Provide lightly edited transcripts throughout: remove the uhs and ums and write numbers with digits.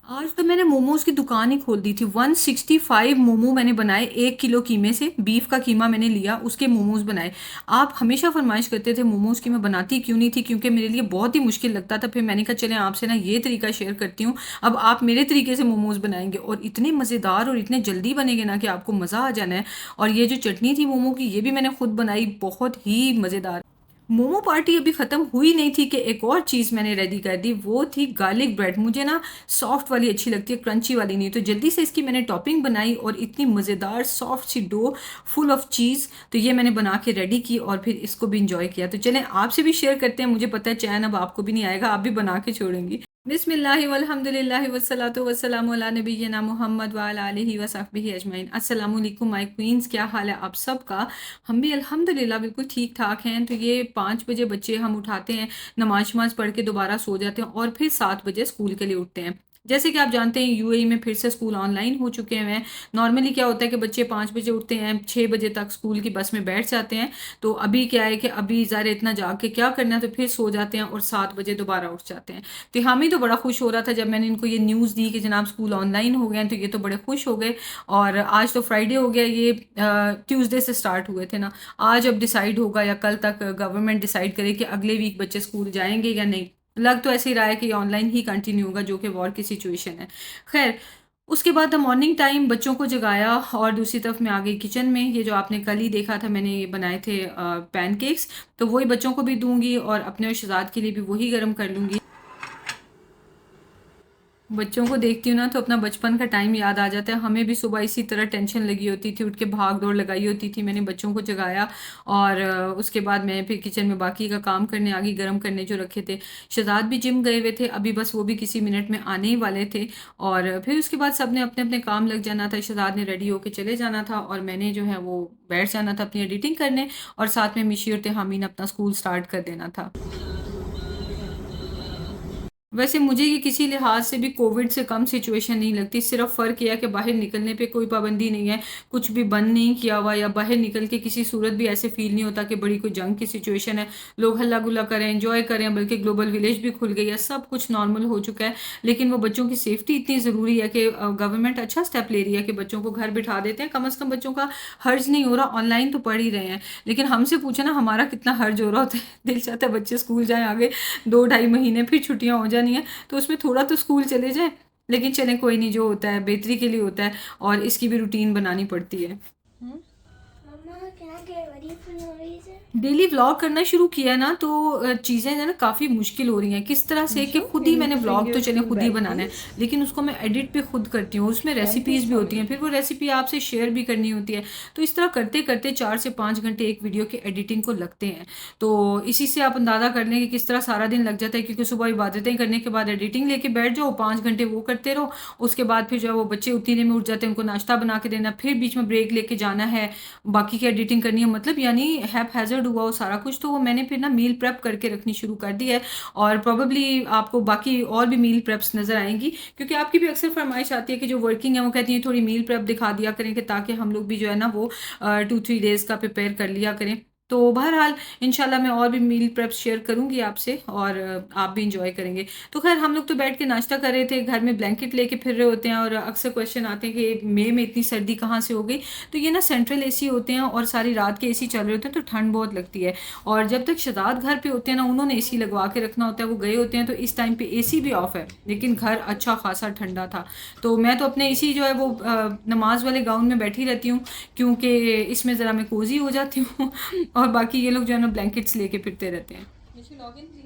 आज तो मैंने मोमोज की दुकान ही खोल दी थी। 165 मोमो मैंने बनाए, 1 किलो कीमे से। बीफ का कीमा मैंने लिया, उसके मोमोज बनाए। आप हमेशा फरमाइश करते थे मोमोज की, मैं बनाती क्यों नहीं थी, क्योंकि मेरे लिए बहुत ही मुश्किल लगता था। फिर मैंने कहा चले आपसे ना ये तरीका शेयर करती हूँ। अब आप मेरे तरीके से मोमोज बनाएंगे और इतने मज़ेदार और इतने जल्दी बनेंगे ना कि आपको मज़ा आ जाना है। और ये जो चटनी थी मोमो की, ये भी मैंने खुद बनाई, बहुत ही मज़ेदार। मोमो पार्टी अभी ख़त्म हुई नहीं थी कि एक और चीज़ मैंने रेडी कर दी, वो थी गार्लिक ब्रेड। मुझे ना सॉफ्ट वाली अच्छी लगती है, क्रंची वाली नहीं। तो जल्दी से इसकी मैंने टॉपिंग बनाई और इतनी मज़ेदार सॉफ्ट सी डो फुल ऑफ चीज़, तो ये मैंने बना के रेडी की और फिर इसको भी इंजॉय किया। तो चलें आपसे भी शेयर करते हैं। मुझे पता है चैन अब आपको भी नहीं आएगा, आप भी बना के छोड़ेंगी। बिस्मिल्लाहि वल्हम्दुलिल्लाहि वस्सलातु वस्सलामु अला नबिय्यिना मुहम्मद व अला आलिहि व सहबिहि अजमईन। अस्सलामु अलैकुम माय क्वींस, क्या हाल है आप सबका। हम भी अल्हम्दुलिल्लाह बिल्कुल ठीक ठाक हैं। तो ये 5 बजे बच्चे हम उठाते हैं, नमाज शमाज पढ़ के दोबारा सो जाते हैं और फिर 7 बजे स्कूल के लिए उठते हैं। जैसे कि आप जानते हैं यूएई में फिर से स्कूल ऑनलाइन हो चुके हैं। नॉर्मली क्या होता है कि बच्चे 5 बजे उठते हैं, 6 बजे तक स्कूल की बस में बैठ जाते हैं। तो अभी क्या है कि अभी ज़ाहिर इतना जाग के क्या करना है, तो फिर सो जाते हैं और 7 बजे दोबारा उठ जाते हैं। तो हम ही तो बड़ा खुश हो रहा था जब मैंने इनको ये न्यूज़ दी कि जनाब स्कूल ऑनलाइन हो गए हैं, तो ये तो बड़े खुश हो गए। और आज तो फ्राइडे हो गया, ये ट्यूसडे से स्टार्ट हुए थे ना। आज अब डिसाइड होगा या कल तक गवर्नमेंट डिसाइड करे कि अगले वीक बच्चे स्कूल जाएंगे या नहीं। लग तो ऐसे ही रहा है कि ऑनलाइन ही कंटिन्यू होगा, जो कि वॉर की सिचुएशन है। खैर, उसके बाद मॉर्निंग टाइम बच्चों को जगाया और दूसरी तरफ मैं आ गई किचन में। ये जो आपने कल ही देखा था, मैंने ये बनाए थे पैनकेक्स, तो वही बच्चों को भी दूंगी और अपने और शहजाद के लिए भी वही गर्म कर लूंगी। बच्चों को देखती हूँ ना तो अपना बचपन का टाइम याद आ जाता है। हमें भी सुबह इसी तरह टेंशन लगी होती थी, उठ के भाग दौड़ लगाई होती थी। मैंने बच्चों को जगाया और उसके बाद मैं फिर किचन में बाकी का काम करने आ गई, गर्म करने जो रखे थे। शहजाद भी जिम गए हुए थे, अभी बस वो भी किसी मिनट में आने ही वाले थे। और फिर उसके बाद सबने अपने अपने काम लग जाना था। शहजाद ने रेडी होके चले जाना था और मैंने जो है वो बैठ जाना था अपनी एडिटिंग करने, और साथ में मिशी और तेहामी ने अपना स्कूल स्टार्ट कर देना था। वैसे मुझे ये किसी लिहाज से भी कोविड से कम सिचुएशन नहीं लगती। सिर्फ फ़र्क यह है कि बाहर निकलने पे कोई पाबंदी नहीं है, कुछ भी बंद नहीं किया हुआ, या बाहर निकल के किसी सूरत भी ऐसे फील नहीं होता कि बड़ी कोई जंग की सिचुएशन है। लोग हल्ला गुल्ला करें, एंजॉय करें, बल्कि ग्लोबल विलेज भी खुल गई है, सब कुछ नॉर्मल हो चुका है। लेकिन वो बच्चों की सेफ्टी इतनी ज़रूरी है कि गवर्नमेंट अच्छा स्टेप ले रही है कि बच्चों को घर बिठा देते हैं। कम अज़ कम बच्चों का हर्ज नहीं हो रहा, ऑनलाइन तो पढ़ ही रहे हैं। लेकिन हमसे पूछे ना हमारा कितना हर्ज हो रहा होता है। दिल चाहता है बच्चे स्कूल जाएं आगे 2 ढाई महीने, फिर छुट्टियां हो जानी है, तो उसमें थोड़ा तो स्कूल चले जाए। लेकिन चलें, कोई नहीं, जो होता है बेहतरी के लिए होता है और इसकी भी रूटीन बनानी पड़ती है। Mama, can I get ready for no reason? Daily vlog करना शुरू किया ना तो चीज़ें जो है ना काफ़ी मुश्किल हो रही हैं। किस तरह से कि Nisha, खुद ही can you मैंने bring व्लॉग तो your चले stool खुद ही back, बनाना है, please? लेकिन उसको मैं एडिट भी खुद करती हूँ। उसमें रेसिपीज़ Pancakes भी for होती हैं, you. फिर वो रेसिपी आपसे शेयर भी करनी होती है। तो इस तरह करते करते 4 से 5 घंटे एक वीडियो की एडिटिंग को लगते हैं। तो इसी से आप अंदाज़ा कर लें कि किस तरह सारा दिन लग जाता है, क्योंकि सुबह इबादतें करने के बाद एडिटिंग लेके बैठ जाओ, 5 घंटे वो करते रहो। उसके बाद फिर जो है वो बच्चे उतनी देर में उठ जाते हैं, उनको नाश्ता बना के देना, फिर बीच में ब्रेक लेके जाना है, बाकी की एडिटिंग करनी है। मतलब यानी हैप हैज़र्ड हुआ वो सारा कुछ। तो वो मैंने फिर ना मील प्रेप करके रखनी शुरू कर दी है। और प्रोबेबली आपको बाकी और भी मील प्रेप्स नज़र आएंगी, क्योंकि आपकी भी अक्सर फरमाइश आती है कि जो वर्किंग है वो कहती है थोड़ी मील प्रेप दिखा दिया करें, कि ताकि हम लोग भी जो है ना वो 2-3 डेज़ का प्रिपेयर कर लिया करें। तो बहरहाल इंशाल्लाह मैं और भी मील प्रेप शेयर करूंगी आपसे, और आप भी इंजॉय करेंगे। तो खैर, हम लोग तो बैठ के नाश्ता कर रहे थे, घर में ब्लैंकेट लेके फिर रहे होते हैं, और अक्सर क्वेश्चन आते हैं कि मई में इतनी सर्दी कहाँ से हो गई। तो ये ना सेंट्रल एसी होते हैं और सारी रात के एसी चल रहे होते हैं, तो ठंड बहुत लगती है। और जब तक शहजाद घर पे होते हैं ना, उन्होंने एसी लगवा के रखना होता है, वो गए होते हैं, तो इस टाइम पे एसी भी ऑफ है, लेकिन घर अच्छा खासा ठंडा था। तो मैं तो अपने एसी जो है वो नमाज वाले गाउन में बैठी रहती हूँ, क्योंकि इसमें ज़रा मैं कोजी हो जाती हूँ। और बाकी ये लोग जो है ना ब्लैंकेट्स लेके फिरते रहते हैं। Log in please.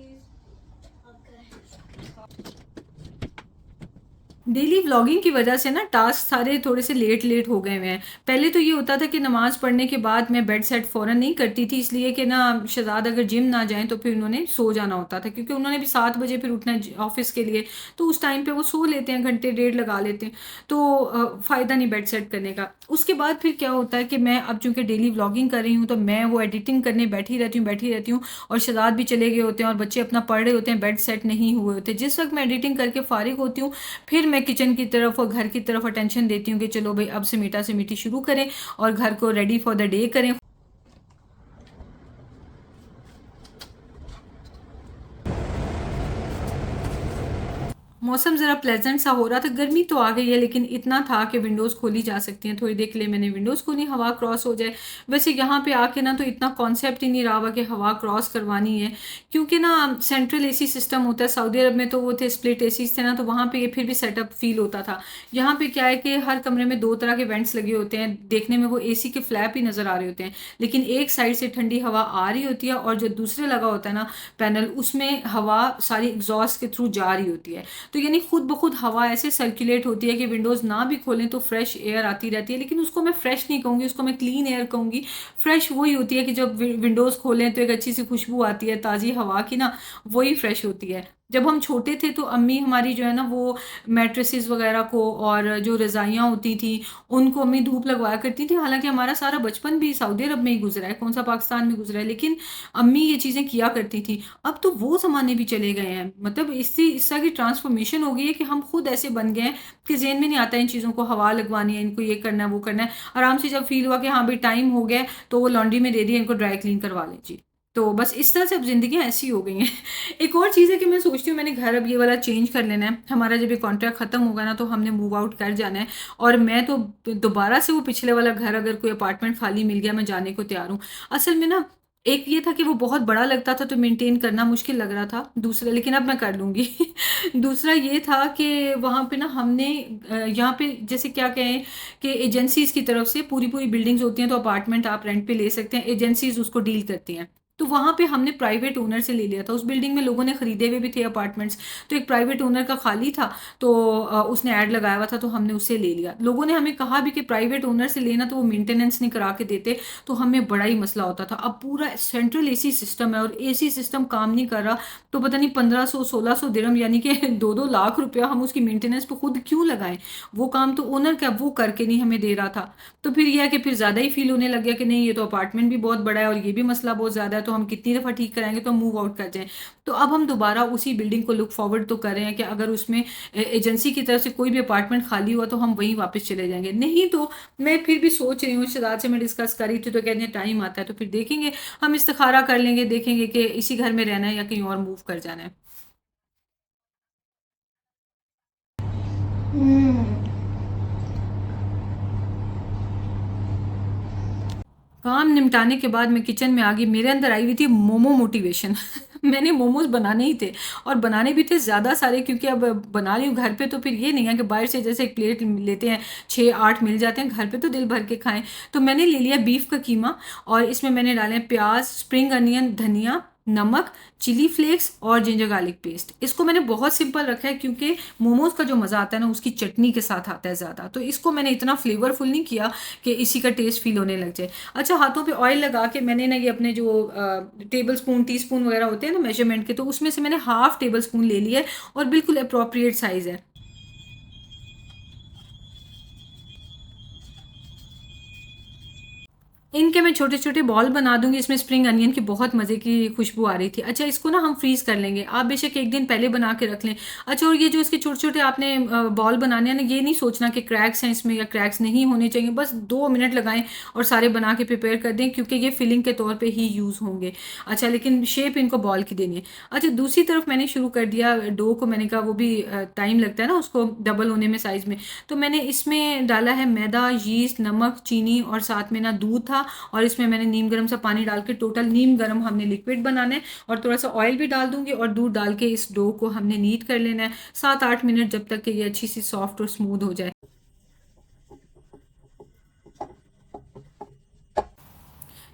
Daily vlogging की वजह से ना टास्क सारे थोड़े से लेट लेट हो गए हुए हैं। पहले तो ये होता था कि नमाज पढ़ने के बाद मैं बेड सेट फ़ौरन नहीं करती थी, इसलिए कि ना शहजाद अगर जिम ना जाएं तो फिर उन्होंने सो जाना होता था, क्योंकि उन्होंने भी 7 बजे फिर उठना है ऑफिस के लिए। तो उस टाइम पे वो सो लेते हैं, घंटे डेढ़ लगा लेते हैं। तो फ़ायदा नहीं बेड सेट करने का। उसके बाद फिर क्या होता है कि मैं अब चूंकि डेली व्लॉगिंग कर रही हूँ, तो मैं वो एडिटिंग करने बैठी रहती हूँ। और शहजाद भी चले गए होते हैं और बच्चे अपना पढ़ रहे होते हैं, बेड सेट नहीं हुए होते। जिस वक्त मैं एडिटिंग करके फारिग होती हूँ, फिर मैं किचन की तरफ और घर की तरफ अटेंशन देती हूँ कि चलो भाई अब से मीठी शुरू करें और घर को रेडी फॉर द डे करें। मौसम ज़रा प्लेजेंट सा हो रहा था। गर्मी तो आ गई है लेकिन इतना था कि विंडोज़ खोली जा सकती हैं। थोड़ी देर के लिए मैंने विंडोज़ खोली, हवा क्रॉस हो जाए। वैसे यहाँ पे आके ना तो इतना कॉन्सेप्ट ही नहीं रहा हुआ कि हवा क्रॉस करवानी है, क्योंकि ना सेंट्रल एसी सिस्टम होता है। सऊदी अरब में तो वो थे स्प्लिट एसीज थे ना, तो वहाँ पे ये फिर भी सेटअप फील होता था। यहाँ पे क्या है कि हर कमरे में 2 तरह के वेंट्स लगे होते हैं, देखने में वो एसी के फ्लैप ही नज़र आ रहे होते हैं, लेकिन एक साइड से ठंडी हवा आ रही होती है और जो दूसरे लगा होता है ना पैनल, उसमें हवा सारी एग्जॉस्ट के थ्रू जा रही होती है। तो यानी खुद ब खुद हवा ऐसे सर्कुलेट होती है कि विंडोज़ ना भी खोलें तो फ्रेश एयर आती रहती है। लेकिन उसको मैं फ्रेश नहीं कहूँगी, उसको मैं क्लीन एयर कहूँगी। फ्रेश वही होती है कि जब विंडोज़ खोलें तो एक अच्छी सी खुशबू आती है ताज़ी हवा की ना, वही फ्रेश होती है। जब हम छोटे थे तो अम्मी हमारी जो है ना वो मैट्रेसेस वगैरह को और जो रज़ाइयाँ होती थी उनको अम्मी धूप लगवाया करती थी। हालांकि हमारा सारा बचपन भी सऊदी अरब में ही गुजरा है, कौन सा पाकिस्तान में गुजरा है, लेकिन अम्मी ये चीज़ें किया करती थी। अब तो वो ज़माने भी चले गए हैं, मतलब इससे इस तरह की ट्रांसफॉर्मेशन हो गई है कि हम खुद ऐसे बन गए हैं कि जेहन में नहीं आता इन चीज़ों को हवा लगवानी है, इनको ये करना है वो करना है। आराम से जब फील हुआ कि हाँ भाई टाइम हो गया है, तो वो लॉन्ड्री में दे दिया, इनको ड्राई क्लीन करवा लीजिए। तो बस इस तरह से अब ज़िंदगियाँ ऐसी हो गई हैं। एक और चीज़ है कि मैं सोचती हूँ मैंने घर अब ये वाला चेंज कर लेना है। हमारा जब ये कॉन्ट्रैक्ट ख़त्म होगा ना तो हमने मूव आउट कर जाना है, और मैं तो दोबारा से वो पिछले वाला घर, अगर कोई अपार्टमेंट खाली मिल गया, मैं जाने को तैयार हूँ। असल में ना एक ये था कि वो बहुत बड़ा लगता था तो मेंटेन करना मुश्किल लग रहा था, दूसरा लेकिन अब मैं कर लूँगी। दूसरा ये था कि वहाँ पे ना हमने यहाँ पे जैसे क्या कहें कि एजेंसीज़ की तरफ से पूरी-पूरी बिल्डिंग्स होती हैं, तो अपार्टमेंट आप रेंट पे ले सकते हैं, एजेंसीज़ उसको डील करती हैं। तो वहाँ पे हमने प्राइवेट ओनर से ले लिया था। उस बिल्डिंग में लोगों ने खरीदे हुए भी थे अपार्टमेंट्स, तो एक प्राइवेट ओनर का खाली था, तो उसने ऐड लगाया हुआ था तो हमने उससे ले लिया। लोगों ने हमें कहा भी कि प्राइवेट ओनर से लेना तो वो मेंटेनेंस नहीं करा के देते, तो हमें बड़ा ही मसला होता था। अब पूरा सेंट्रल एसी सिस्टम है और एसी सिस्टम काम नहीं कर रहा, तो पता नहीं 1500-1600 दिरहम यानी कि 2-2 लाख रुपया हम उसकी मेंटेनेंस पे खुद क्यों लगाएं। वो काम तो ओनर का वो करके नहीं हमें दे रहा था। तो फिर यह है कि फिर ज़्यादा ही फील होने लग गया कि नहीं ये तो अपार्टमेंट भी बहुत बड़ा है और ये भी मसला बहुत ज़्यादा है, तो हम कितनी दफ़ा ठीक कराएंगे, तो मूव आउट कर जाएं। तो अब हम दोबारा उसी बिल्डिंग को लुक फॉरवर्ड तो कर रहे हैं कि अगर उसमें एजेंसी की तरफ से कोई भी अपार्टमेंट खाली हुआ तो हम वहीं वापस चले जाएंगे। नहीं तो मैं फिर भी सोच रही हूँ, शहजाद से मैं डिस्कस कर रही थी तो कहते हैं टाइम आता है तो फिर देखेंगे, हम इस्तिखारा कर लेंगे, देखेंगे कि इसी घर में रहना है या कहीं और मूव कर जाना है। काम निपटाने के बाद मैं किचन में आ गई, मेरे अंदर आई हुई थी मोमो मोटिवेशन। मैंने मोमोज बनाने ही थे, और बनाने भी थे ज़्यादा सारे, क्योंकि अब बना रही हूँ घर पे, तो फिर ये नहीं है कि बाहर से जैसे एक प्लेट लेते हैं 6-8 मिल जाते हैं, घर पे तो दिल भर के खाएं। तो मैंने ले लिया बीफ का कीमा, और इसमें मैंने डाले हैं प्याज, स्प्रिंग अनियन, धनिया, नमक, चिली फ्लेक्स और जिंजर गार्लिक पेस्ट। इसको मैंने बहुत सिंपल रखा है क्योंकि मोमोज का जो मज़ा आता है ना उसकी चटनी के साथ आता है ज़्यादा, तो इसको मैंने इतना फ्लेवरफुल नहीं किया कि इसी का टेस्ट फील होने लग जाए। अच्छा, हाथों पे ऑयल लगा के मैंने ना ये अपने जो टेबल स्पून, टी स्पून वगैरह होते हैं ना मेजरमेंट के, तो उसमें से मैंने हाफ टेबल स्पून ले लिया है, और बिल्कुल अप्रोप्रिएट साइज़ है। इनके मैं छोटे-छोटे बॉल बना दूँगी, इसमें स्प्रिंग अनियन की बहुत मज़े की खुशबू आ रही थी। अच्छा, इसको ना हम फ्रीज़ कर लेंगे, आप बेशक 1 दिन पहले बना के रख लें। अच्छा, और ये जो इसके छोटे-छोटे आपने बॉल बनाने हैं ना, ये नहीं सोचना कि क्रैक्स हैं इसमें या क्रैक्स नहीं होने चाहिए, बस 2 मिनट लगाएँ और सारे बना के प्रिपेयर कर दें, क्योंकि ये फिलिंग के तौर पे ही यूज़ होंगे। अच्छा, लेकिन शेप इनको बॉल की देनी है। अच्छा, दूसरी तरफ मैंने शुरू कर दिया डो को, मैंने कहा वो भी टाइम लगता है ना उसको डबल होने में साइज़ में। तो मैंने इसमें डाला है मैदा, यीस्ट, नमक, चीनी और साथ में ना दूध था, और इसमें मैंने नीम गर्म सा पानी डाल के, टोटल नीम गर्म हमने लिक्विड बनाना है, और थोड़ा सा ऑयल भी डाल दूंगी और दूध डाल के इस डो को हमने नीट कर लेना है 7-8 मिनट, जब तक कि ये अच्छी सी सॉफ्ट और स्मूथ हो जाए।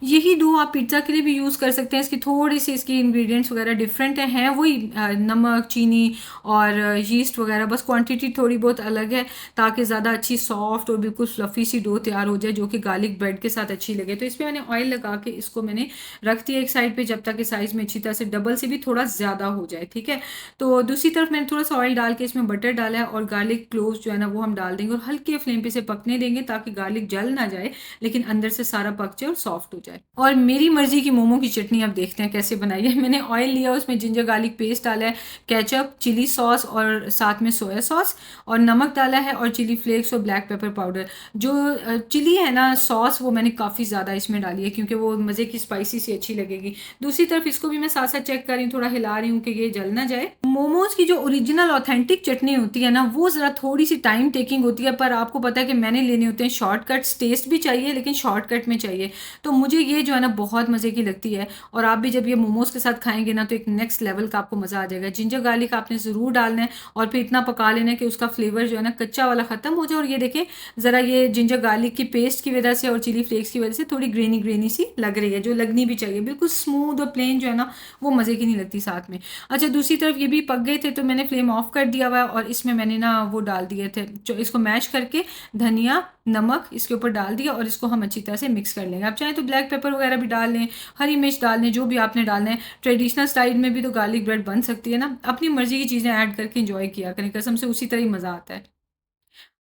यही डो आप पिज़्ज़ा के लिए भी यूज़ कर सकते हैं। इसकी थोड़ी सी इसकी इंग्रेडिएंट्स वगैरह डिफरेंट हैं वही नमक, चीनी और यीस्ट वगैरह, बस क्वांटिटी थोड़ी बहुत अलग है, ताकि ज़्यादा अच्छी सॉफ्ट और बिल्कुल फ्लफ़ी सी डो तैयार हो जाए, जो कि गार्लिक ब्रेड के साथ अच्छी लगे। तो इस पे मैंने ऑयल लगा के इसको मैंने रख दिया एक साइड पे, जब तक कि साइज़ में अच्छी तरह से डबल से भी थोड़ा ज़्यादा हो जाए, ठीक है। तो दूसरी तरफ मैंने थोड़ा सा ऑयल डाल के इसमें बटर डाला है, और गार्लिक क्लोव्स जो है ना वो हम डाल देंगे, और हल्के फ्लेम पे से पकने देंगे ताकि गार्लिक जल ना जाए, लेकिन अंदर से सारा पक जाए और सॉफ्ट हो जाए। जाए। और मेरी मर्जी की मोमो की चटनी अब देखते हैं कैसे बनाई है। मैंने ऑयल लिया, उसमें जिंजर गार्लिक पेस्ट डाला है, केचप, चिली सॉस और साथ में सोया सॉस, और नमक डाला है, और चिली फ्लेक्स और ब्लैक पेपर पाउडर। जो चिली है ना सॉस, वो मैंने काफ़ी ज़्यादा इसमें डाली है क्योंकि वो मज़े की स्पाइसी सी अच्छी लगेगी। दूसरी तरफ इसको भी मैं साथ साथ चेक कर रही हूँ, थोड़ा हिला रही हूँ कि ये जल ना जाए। मोमोज की जो ओरिजिनल ऑथेंटिक चटनी होती है ना, वो ज़रा थोड़ी सी टाइम टेकिंग होती है, पर आपको पता है कि मैंने लेने होते हैं शॉर्टकट्स। टेस्ट भी चाहिए लेकिन शॉर्टकट में चाहिए, तो मुझे ये जो है ना बहुत मज़े की लगती है। और आप भी जब ये मोमोज के साथ खाएंगे ना, तो एक नेक्स्ट लेवल का आपको मज़ा आ जाएगा। जिंजर गार्लिक आपने ज़रूर डालना है, और फिर इतना पका लेना है कि उसका फ्लेवर जो है ना कच्चा वाला ख़त्म हो जाए। और ये देखें ज़रा, ये जिंजर गार्लिक की पेस्ट की वजह से और चिली फ्लेक्स की वजह से थोड़ी ग्रेनी ग्रेनी सी लग रही है, जो लगनी भी चाहिए। बिल्कुल स्मूथ और प्लेन जो है ना, वो मज़े की नहीं लगती साथ में। अच्छा, दूसरी तरफ ये भी पक गए थे, तो मैंने फ्लेम ऑफ कर दिया हुआ है, और इसमें मैंने ना वो डाल दिए थे, जो इसको मैश करके धनिया नमक इसके ऊपर डाल दिया, और इसको हम अच्छी तरह से मिक्स कर लेंगे। आप चाहें तो ब्लैक पेपर वगैरह भी डाल लें, हरी मिर्च डाल लें, जो भी आपने डालना है। ट्रेडिशनल स्टाइल में भी तो गार्लिक ब्रेड बन सकती है ना। अपनी मर्जी की चीज़ें ऐड करके इंजॉय किया करें, कसम से उसी तरह ही मज़ा आता है।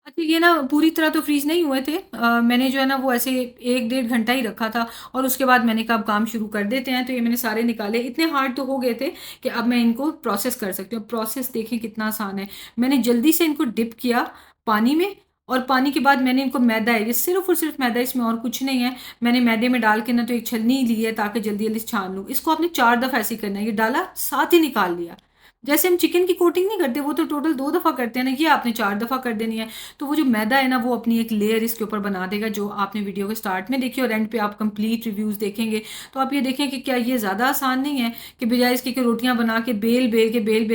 अच्छा, ये ना पूरी तरह तो फ्रीज़ नहीं हुए थे। मैंने जो है ना वो ऐसे 1 डेढ़ घंटा ही रखा था, और उसके बाद मैंने कहा अब काम शुरू कर देते हैं। तो ये मैंने सारे निकाले, इतने हार्ड तो हो गए थे कि अब मैं इनको प्रोसेस कर सकती हूँ। प्रोसेस देखें कितना आसान है। मैंने जल्दी से इनको डिप किया पानी में, और पानी के बाद मैंने इनको मैदा है, ये सिर्फ़ और सिर्फ मैदा, इसमें और कुछ नहीं है। मैंने मैदे में डाल के ना तो एक छलनी ली है ताकि जल्दी-जल्दी छान लूँ। इसको आपने 4 दफ़ा ऐसे ही करना है। ये डाला, साथ ही निकाल लिया। जैसे हम चिकन की कोटिंग नहीं करते, वो तो टोटल 2 दफ़ा करते हैं ना, ये आपने 4 दफ़ा कर देनी है। तो वो जो मैदा है ना, वो अपनी एक लेयर इसके ऊपर बना देगा, जो आपने वीडियो के स्टार्ट में देखी, और एंड पे आप कंप्लीट रिव्यूज़ देखेंगे तो आप ये देखें कि क्या ये ज़्यादा आसान नहीं है कि बजाय इसके कि रोटियां बना के बेल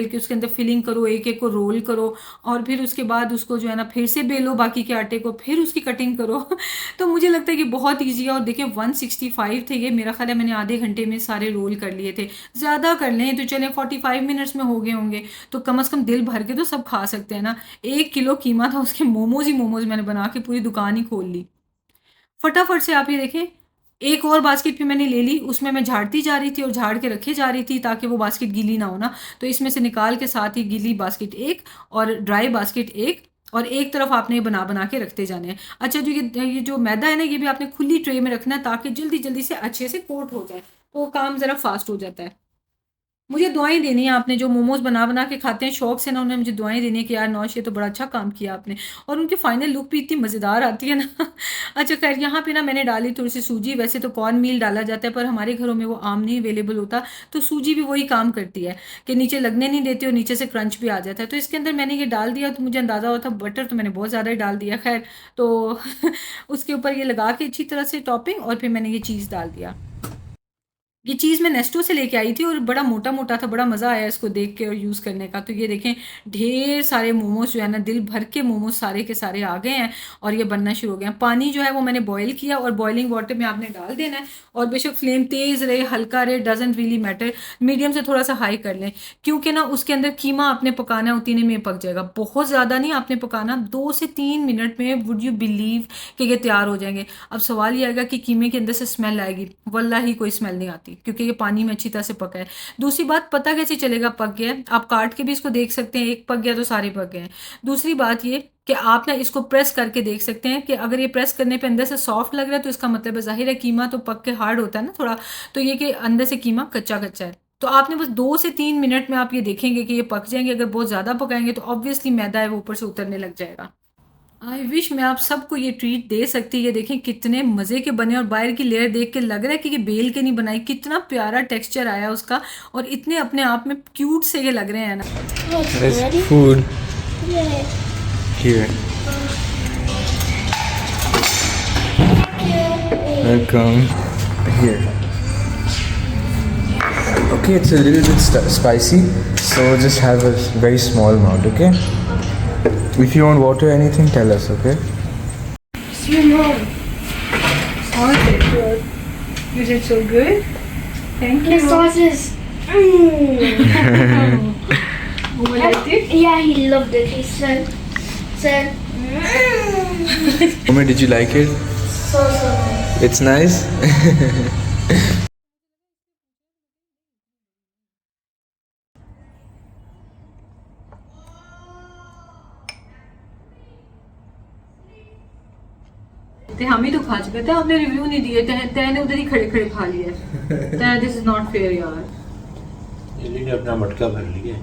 के उसके अंदर फिलिंग करो, एक एक को रोल करो, और फिर उसके बाद उसको जो है ना फिर से बेलो बाकी के आटे को, फिर उसकी कटिंग करो। तो मुझे लगता है कि बहुत ईजी है। और देखिए 165 थे ये, मेरा ख्याल है मैंने आधे घंटे में सारे रोल कर लिए थे। ज़्यादा कर लें तो चलें 45 मिनट्स में हो गए होंगे, तो कम से कम दिल भर के तो सब खा सकते हैं ना। 1 किलो कीमा था, उसके मोमोज ही मोमोज मैंने बना के पूरी दुकान ही खोल ली फटाफट से। आप ये देखें, एक और बास्केट भी मैंने ले ली, उसमें मैं झाड़ती जा रही थी और झाड़ के रखे जा रही थी ताकि वो बास्केट गीली ना हो ना। तो इसमें से निकाल के साथ ही गीली बास्केट एक, और ड्राई बास्केट एक, और एक तरफ आपने ये बना बना के रखते जाने हैं। अच्छा, जो ये जो मैदा है ना, ये भी आपने खुली ट्रे में रखना है ताकि जल्दी जल्दी से अच्छे से कोट हो जाए, तो काम ज़रा फास्ट हो जाता है। मुझे दुआएं देनी है आपने, जो मोमोज बना बना के खाते हैं शौक से ना, उन्हें मुझे दुआएं देनी है कि यार नौश, ये तो बड़ा अच्छा काम किया आपने। और उनकी फाइनल लुक भी इतनी मज़ेदार आती है ना। अच्छा खैर, यहाँ पे ना मैंने डाली थोड़ी सी सूजी। वैसे तो कॉर्न मील डाला जाता है, पर हमारे घरों में वो आम नहीं अवेलेबल होता, तो सूजी भी वही काम करती है कि नीचे लगने नहीं देती और नीचे से क्रंच भी आ जाता है। तो इसके अंदर मैंने ये डाल दिया, तो मुझे अंदाज़ा हुआ था बटर, तो मैंने बहुत ज़्यादा ही डाल दिया। खैर, तो उसके ऊपर ये लगा के अच्छी तरह से टॉपिंग, और फिर मैंने ये चीज़ डाल दिया। ये चीज़ मैं नेस्टो से लेके आई थी, और बड़ा मोटा-मोटा था, बड़ा मज़ा आया इसको देख के और यूज़ करने का। तो ये देखें, ढेर सारे मोमोज़ जो है ना, दिल भर के मोमोज़ सारे के सारे आ गए हैं, और ये बनना शुरू हो गए हैं। पानी जो है वो मैंने बॉयल किया, और बॉइलिंग वाटर में आपने डाल देना है, और बेशक फ्लेम तेज़ रहे, हल्का रहे, डज़न्ट रियली मैटर, मीडियम से थोड़ा-सा हाई कर लें, क्योंकि ना उसके अंदर कीमा आपने पकाना है, उतने में पक जाएगा। बहुत ज़्यादा नहीं आपने पकाना, 2 से 3 मिनट में वुड यू बिलीव कि ये तैयार हो जाएँगे। अब सवाल ये आएगा कि कीमे के अंदर से स्मेल आएगी, वल्लाही कोई स्मेल नहीं आती, क्योंकि ये पानी में अच्छी तरह से पका है। दूसरी बात, पता कैसे चलेगा पक गया है? आप काट के भी इसको देख सकते हैं, एक पक गया तो सारे पक गए हैं। दूसरी बात ये कि आप ना इसको प्रेस करके देख सकते हैं कि अगर ये प्रेस करने पे अंदर से सॉफ्ट लग रहा है, तो इसका मतलब है, ज़ाहिर है कीमा तो पक के हार्ड होता है ना थोड़ा, तो ये कि अंदर से कीमा कच्चा-कच्चा है। तो आपने बस 2 से 3 मिनट में आप ये देखेंगे कि ये पक जाएँगे। अगर बहुत ज़्यादा पकाएँगे तो ऑब्वियसली मैदा है वो ऊपर से उतरने लग जाएगा। आई विश मैं आप सबको ये ट्रीट दे सकती। ये देखें कितने मज़े के बने, और बाहर की लेयर देख के लग रहा है कि ये बेल के नहीं बनाई। कितना प्यारा टेक्सचर आया उसका, और इतने अपने आप में क्यूट से ये लग रहे हैं ना। Oh, it's There's ready? food Yeah. here. Welcome. Here. Okay, it's a little bit spicy, so just have a very small amount, okay? If you want water or anything, tell us, okay? How is it? Good. You did so good. Thank The sauces. Who liked it? Yeah, he loved it. He said, Mommy, did you like it? so nice. It's nice? ते हम ही तो खा चुके थे, आपने review नहीं दिए, तैने उधर ही खड़े खड़े खा लिया। तै दिस इज नॉट फेयर यार। लिली ने अपना मटका भर लिया है।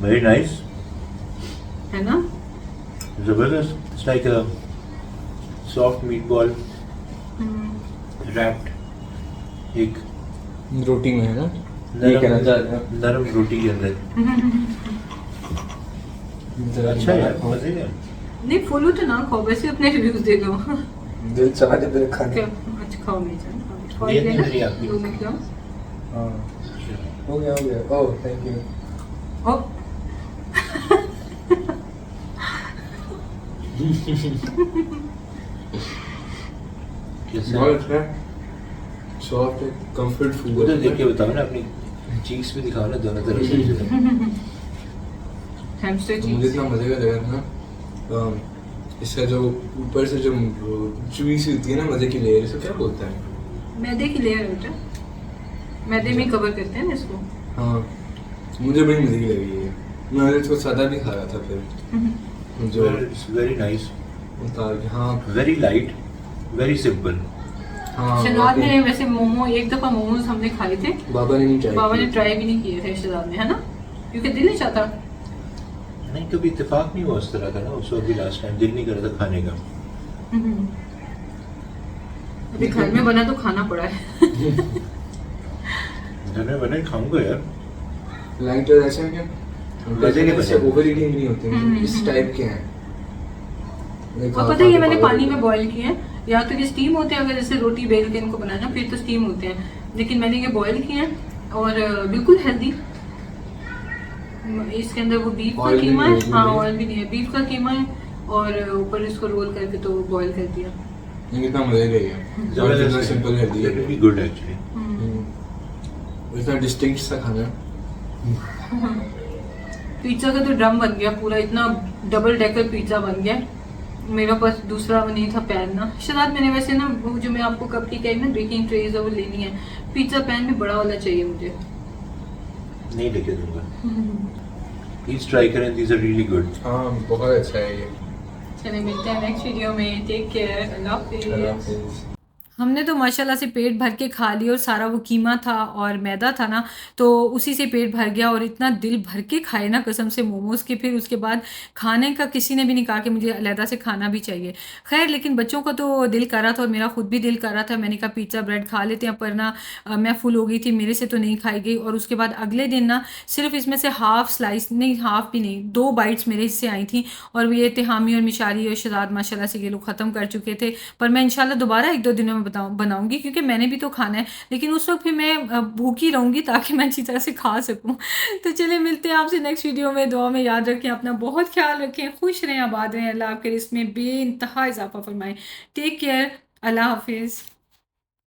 वेरी नाइस, है ना? जबरदस्त। It's like a soft meet ball wrapped एक रोटी में है ना, ये कहना चाह रहे हैं। नरम रोटी के अंदर। अच्छा यार, मजे है। नहीं फुल तो ना खाओ, वैसे अपने रिव्यूज दे दो। दिल चाह रहा है खाने। क्या अच्छा खाओ, नहीं जान खाओ नहीं, लेना नहीं, आपकी। दो में खाओ। हाँ हो गया। Oh thank you. ओ कैसा बहुत है? अच्छा है, सॉफ्ट है, कंफर्ट फूड उधर देख के बताओ ना, अपनी चीक्स भी दिखाओ ना दोनों तरफ से। हैमस्टर तो मुझे चीज। इतना मजे का लगा था ना, इसका जो ऊपर से जो चुई सी होती है ना, मजे की लेयर, इसको क्या बोलते हैं? मैदे की लेयर बेटा, मैदे में कवर करते हैं ना इसको। हाँ मुझे बड़ी मजे की लगी है, मैं इसको सादा भी खा रहा था फिर जो इट्स वेरी नाइस, उतार के। हाँ वेरी लाइट, वेरी सिंपल। हाँ शहजाद ने वैसे मोमो, एक दफा मोमोज हमने खाए थे, बाबा ने नहीं ट्राई बाबा ने किया। ट्राई भी नहीं किए थे शहजाद ने, है ना? क्योंकि दिल नहीं चाहता। नहीं, कभी इत्तेफाक नहीं हुआ उस तरह का ना, उस वक्त भी लास्ट टाइम दिल नहीं कर रहा था खाने का। अभी घर में बना तो खाना पड़ा है। घर में बने खाऊंगा यार। लाइट और ऐसे क्या मजे के से बने। ओवर ईटिंग नहीं होती है, इस टाइप के हैं। और पता है ये मैंने पानी में बॉईल किए हैं, या तो ये स्टीम होते हैं, अगर जैसे रोटी बेल के इनको बनाना फिर तो स्टीम होते हैं, लेकिन मैंने ये बॉईल किए हैं और बिल्कुल हेल्दी। इसके अंदर वो बीफ का Oil भी कीमा नहीं है, है, हाँ नहीं है। ऑयल भी नहीं है, बीफ का कीमा है और ऊपर इसको रोल करके तो बॉईल कर दिया। ये कितना मजे का है, और कितना सिंपल है दी है, गुड एक्चुअली। इतना डिस्टिंक्ट सा खाना है। पिज्जा का तो ड्रम बन गया पूरा, इतना डबल डेकर पिज्जा बन गया। मेरा पास दूसरा वो नहीं था पैन ना। शहजाद मैंने वैसे ना वो जो मैं आपको कप की कही ना बेकिंग ट्रेज वो लेनी है, पिज्जा पैन भी बड़ा वाला चाहिए मुझे। नहीं लेके दूंगा, प्लीज ट्राई करें, दीज आर रियली गुड। हाँ बहुत अच्छा है ये। चलिए मिलते हैं नेक्स्ट वीडियो में, टेक केयर, अल्लाह अल्लाह हाफिज़। हाफिज़। हमने तो माशाल्लाह से पेट भर के खा लिया और सारा वो कीमा था और मैदा था ना, तो उसी से पेट भर गया और इतना दिल भर के खाए ना कसम से मोमोज़ के। फिर उसके बाद खाने का किसी ने भी नहीं कहा कि मुझे अलहदा से खाना भी चाहिए। खैर लेकिन बच्चों का तो दिल कर रहा था और मेरा खुद भी दिल कर रहा था। मैंने कहा पिज़्ज़ा ब्रेड खा लेते हैं, पर ना मैं फुल हो गई थी, मेरे से तो नहीं खाई गई। और उसके बाद अगले दिन ना सिर्फ इसमें से हाफ स्लाइस नहीं, हाफ भी नहीं, 2 बाइट्स मेरे हिस्से आई थी। और वो ये थे हामी और मिशारी और शहजाद माशाल्लाह से ये लोग ख़त्म कर चुके थे। पर मैं इंशाल्लाह दोबारा 1-2 दिनों में बनाऊंगी, क्योंकि मैंने भी तो खाना है, लेकिन उस वक्त फिर मैं भूखी रहूंगी ताकि मैं अच्छी तरह से खा सकूं। तो चलिए मिलते हैं आपसे नेक्स्ट वीडियो में। दुआ में याद रखें, अपना बहुत ख्याल रखें, खुश रहें, आबाद रहें, अल्लाह आपके रिस्क में बेइंतहा इजाफा फरमाए। टेक केयर, अल्लाह हाफिज़।